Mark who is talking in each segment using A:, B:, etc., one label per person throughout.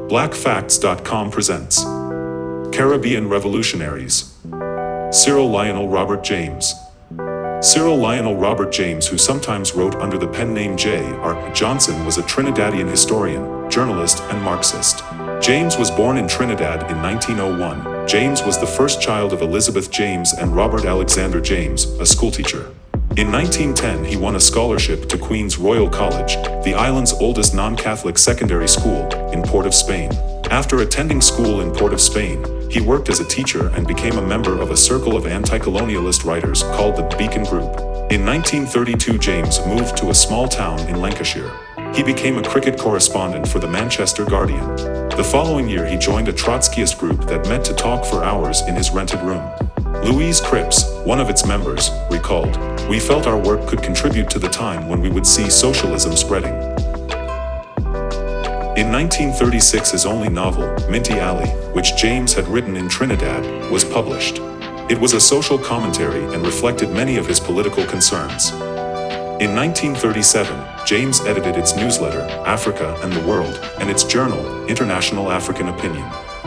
A: BlackFacts.com presents Caribbean Revolutionaries. CYRIL Lionel Robert James. CYRIL Lionel Robert James, who sometimes wrote under the pen name J.R. Johnson, was a Trinidadian historian, journalist, and Marxist. James was born in Trinidad in 1901. James was the first child of Elizabeth James and Robert Alexander James, a schoolteacher. In 1910, he won a scholarship to Queen's Royal College, the island's oldest non-Catholic secondary school, in Port of Spain. After attending school in Port of Spain, he worked as a teacher and became a member of a circle of anti-colonialist writers called the Beacon Group. In 1932, James moved to a small town in Lancashire. He became a cricket correspondent for the Manchester Guardian. The following year, he joined a Trotskyist group that met to talk for hours in his rented room. Louise Cripps, one of its members, recalled, "We felt our work could contribute to the time when we would see socialism spreading." In 1936, his only novel, Minty Alley, which James had written in Trinidad, was published. It was a social commentary and reflected many of his political concerns. In 1937, James edited its newsletter, Africa and the World, and its journal, International African Opinion.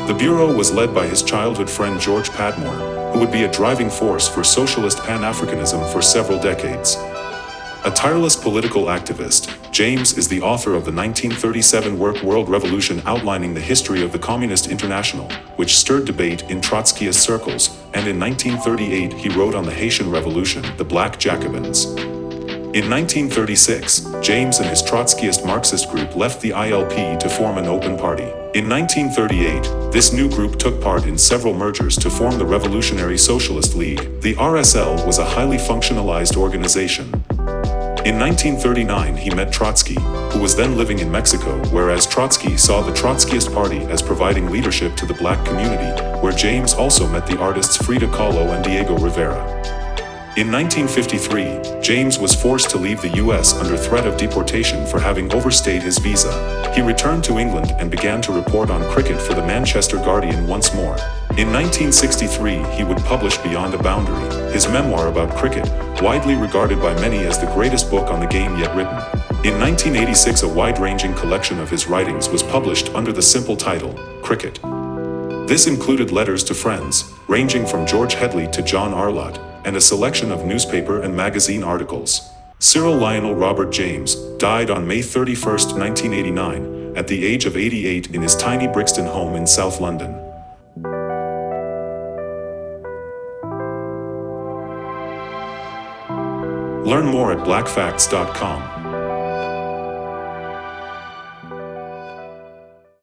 A: The bureau was led by his childhood friend George Padmore, who would be a driving force for socialist Pan-Africanism for several decades. A tireless political activist, James is the author of the 1937 work World Revolution, outlining the history of the Communist International, which stirred debate in Trotskyist circles, and in 1938 he wrote on the Haitian Revolution, the Black Jacobins. In 1936, James and his Trotskyist Marxist group left the ILP to form an open party. In 1938, this new group took part in several mergers to form the Revolutionary Socialist League. The RSL was a highly functionalized organization. In 1939, he met Trotsky, who was then living in Mexico, whereas Trotsky saw the Trotskyist Party as providing leadership to the black community, where James also met the artists Frida Kahlo and Diego Rivera. In 1953, James was forced to leave the U.S. under threat of deportation for having overstayed his visa. He returned to England and began to report on cricket for the Manchester Guardian once more. In 1963, he would publish Beyond a Boundary, his memoir about cricket, widely regarded by many as the greatest book on the game yet written. In 1986, a wide-ranging collection of his writings was published under the simple title, Cricket. This included letters to friends, ranging from George Headley to John Arlott, and a selection of newspaper and magazine articles. CYRIL Lionel Robert James died on May 31, 1989, at the age of 88 in his tiny Brixton home in South London. Learn more at BlackFacts.com.